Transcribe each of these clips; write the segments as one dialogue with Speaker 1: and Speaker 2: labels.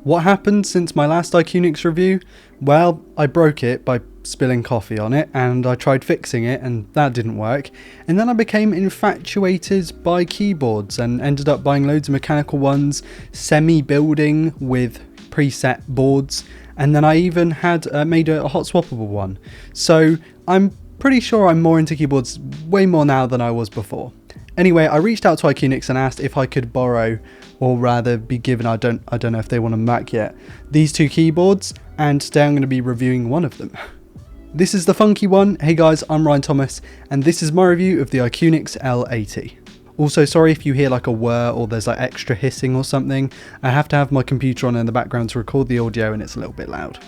Speaker 1: What happened since my last iQunix review? Well, I broke it by spilling coffee on it, and I tried fixing it and that didn't work, and then I became infatuated by keyboards and ended up buying loads of mechanical ones, semi-building with preset boards, and then I even had made a hot swappable one. So I'm pretty sure I'm more into keyboards way more now than I was before. Anyway, I reached out to iQunix and asked if I could borrow, or rather be given, I don't know if they want them back yet, these two keyboards, and today I'm going to be reviewing one of them. This is the funky one. Hey guys, I'm Ryan Thomas, and this is my review of the iQunix L80. Also, sorry if you hear like a whir or there's like extra hissing or something. I have to have my computer on in the background to record the audio and it's a little bit loud.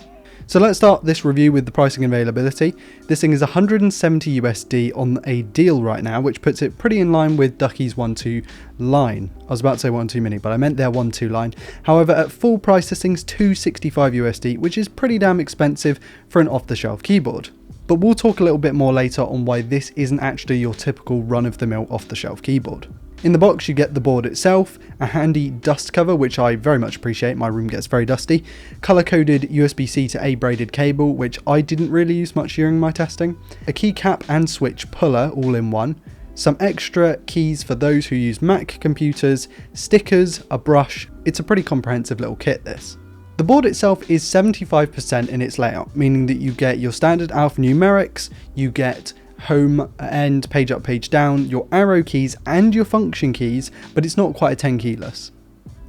Speaker 1: So let's start this review with the pricing and availability. This thing is 170 USD on a deal right now, which puts it pretty in line with Ducky's 1.2 line. I was about to say 1.2 mini, but I meant their 1.2 line. However, at full price, this thing's 265 USD, which is pretty damn expensive for an off-the-shelf keyboard. But we'll talk a little bit more later on why this isn't actually your typical run-of-the-mill off-the-shelf keyboard. In the box you get the board itself, a handy dust cover which I very much appreciate, my room gets very dusty, colour-coded USB-C to A braided cable which I didn't really use much during my testing, a keycap and switch puller all in one, some extra keys for those who use Mac computers, stickers, a brush. It's a pretty comprehensive little kit this. The board itself is 75% in its layout, meaning that you get your standard alphanumerics, you get home and page up, page down, your arrow keys and your function keys, but it's not quite a 10 keyless.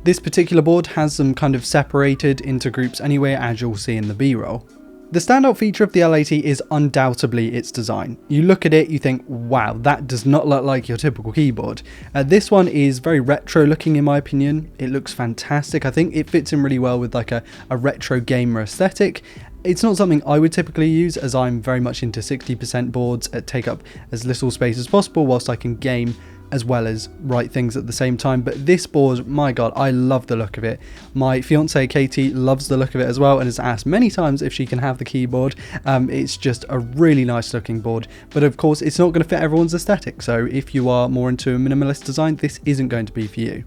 Speaker 1: This particular board has them kind of separated into groups anyway, as you'll see in the B-roll. The standout feature of the L80 is undoubtedly its design. You look at it, you think, wow, that does not look like your typical keyboard. This one is very retro looking in my opinion. It looks fantastic. I think it fits in really well with like a retro gamer aesthetic. It's not something I would typically use, as I'm very much into 60% boards that take up as little space as possible whilst I can game as well as write things at the same time. But this board, my god, I love the look of it. My fiance Katie loves the look of it as well and has asked many times if she can have the keyboard. It's just a really nice looking board, but of course it's not going to fit everyone's aesthetic, so if you are more into a minimalist design, this isn't going to be for you.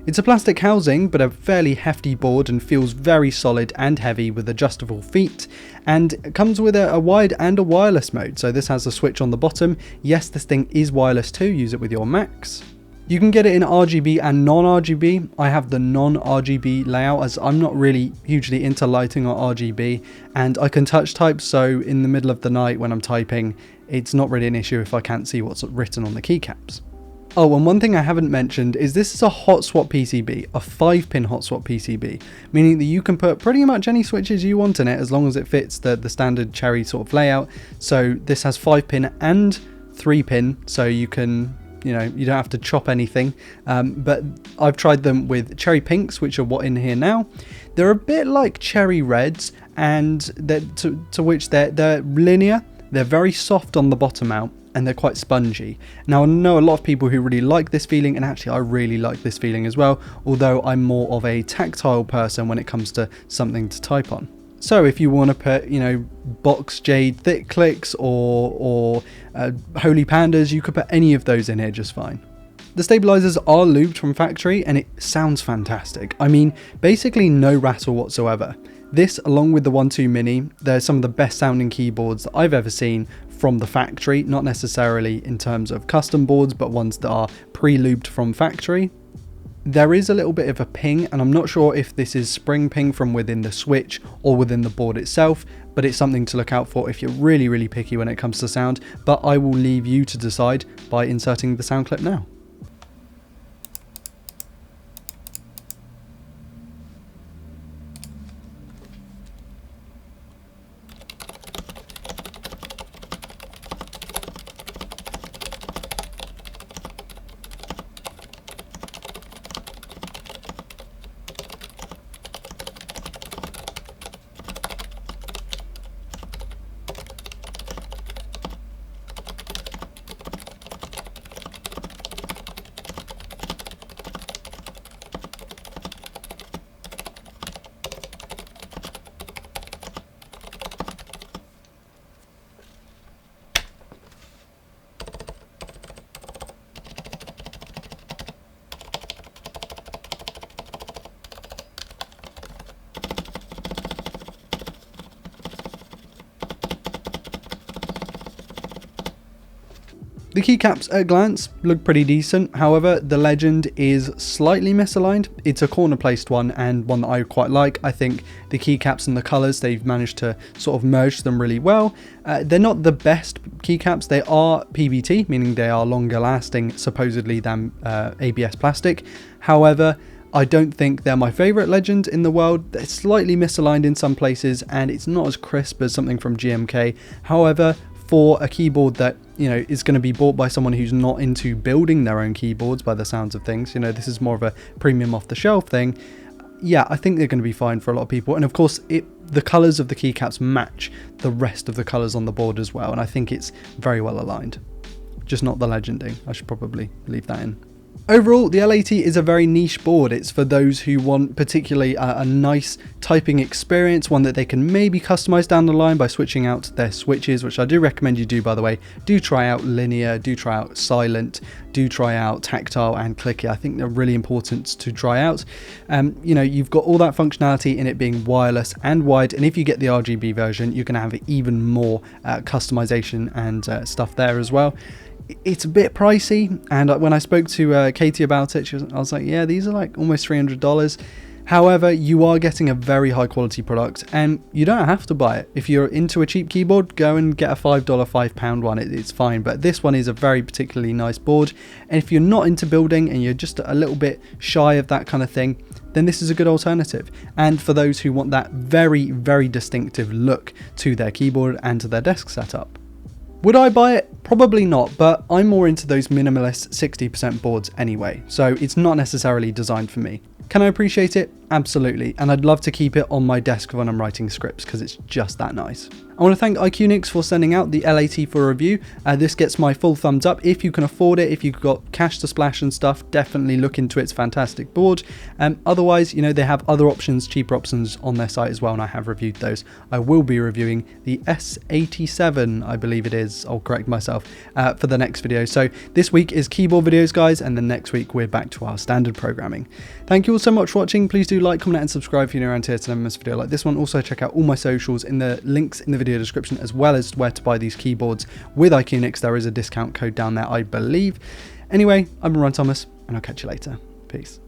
Speaker 1: It's a plastic housing, but a fairly hefty board and feels very solid and heavy with adjustable feet, and it comes with a wide and a wireless mode. So this has a switch on the bottom. Yes, this thing is wireless too, use it with your Macs. You can get it in RGB and non-RGB. I have the non-RGB layout as I'm not really hugely into lighting or RGB, and I can touch type, so in the middle of the night when I'm typing, it's not really an issue if I can't see what's written on the keycaps. Oh, and one thing I haven't mentioned is this is a hot swap PCB, a 5-pin hot swap PCB, meaning that you can put pretty much any switches you want in it as long as it fits the standard Cherry sort of layout. So this has 5-pin and 3-pin, so you can, you don't have to chop anything. But I've tried them with Cherry Pinks, which are what in here now. They're a bit like Cherry Reds, and to which they're linear. They're very soft on the bottom out, and they're quite spongy. Now I know a lot of people who really like this feeling, and actually I really like this feeling as well, although I'm more of a tactile person when it comes to something to type on. So if you want to put, box jade thick clicks or holy pandas, you could put any of those in here just fine. The stabilizers are lubed from factory and it sounds fantastic. I mean, basically no rattle whatsoever. This, along with the 1.2 mini, they're some of the best sounding keyboards that I've ever seen from the factory, not necessarily in terms of custom boards, but ones that are pre-lubed from factory. There is a little bit of a ping, and I'm not sure if this is spring ping from within the switch or within the board itself, but it's something to look out for if you're really, really picky when it comes to sound. But I will leave you to decide by inserting the sound clip now. The keycaps at a glance look pretty decent, however the legend is slightly misaligned. It's a corner placed one and one that I quite like. I think the keycaps and the colours, they've managed to sort of merge them really well. They're not the best keycaps, they are PBT, meaning they are longer lasting supposedly than ABS plastic. However, I don't think they're my favourite legend in the world. They're slightly misaligned in some places and it's not as crisp as something from GMK. However, for a keyboard that, you know, is going to be bought by someone who's not into building their own keyboards by the sounds of things, you know, this is more of a premium off the shelf thing. Yeah, I think they're going to be fine for a lot of people. And of course, the colours of the keycaps match the rest of the colours on the board as well. And I think it's very well aligned. Just not the legending. I should probably leave that in. Overall, the L80 is a very niche board. It's for those who want particularly a nice typing experience, one that they can maybe customize down the line by switching out their switches, which I do recommend you do, by the way. Do try out linear, do try out silent, do try out tactile and clicky. I think they're really important to try out. You know, you've got all that functionality in it being wireless and wide, and if you get the RGB version, you're going to have even more customization and stuff there as well. It's a bit pricey, and when I spoke to Katie about it, I was like, yeah, these are like almost $300. However, you are getting a very high quality product and you don't have to buy it. If you're into a cheap keyboard, go and get a $5, £5 one, it's fine. But this one is a very particularly nice board. And if you're not into building and you're just a little bit shy of that kind of thing, then this is a good alternative. And for those who want that very, very distinctive look to their keyboard and to their desk setup. Would I buy it? Probably not, but I'm more into those minimalist 60% boards anyway, so it's not necessarily designed for me. Can I appreciate it? Absolutely, and I'd love to keep it on my desk when I'm writing scripts because it's just that nice. I want to thank iQunix for sending out the L80 for review. This gets my full thumbs up. If you can afford it, if you've got cash to splash and stuff, definitely look into it. It's a fantastic board. Otherwise, you know, they have other options, cheaper options on their site as well, and I have reviewed those. I will be reviewing the S87, I believe it is. I'll correct myself for the next video. So this week is keyboard videos, guys, and then next week we're back to our standard programming. Thank you all so much for watching. Please do like, comment, and subscribe if you're new around here to never miss a video like this one. Also, check out all my socials in the links in the video description, as well as where to buy these keyboards with iQunix. There is a discount code down there, I believe. Anyway, I'm Ryan Thomas, and I'll catch you later. Peace.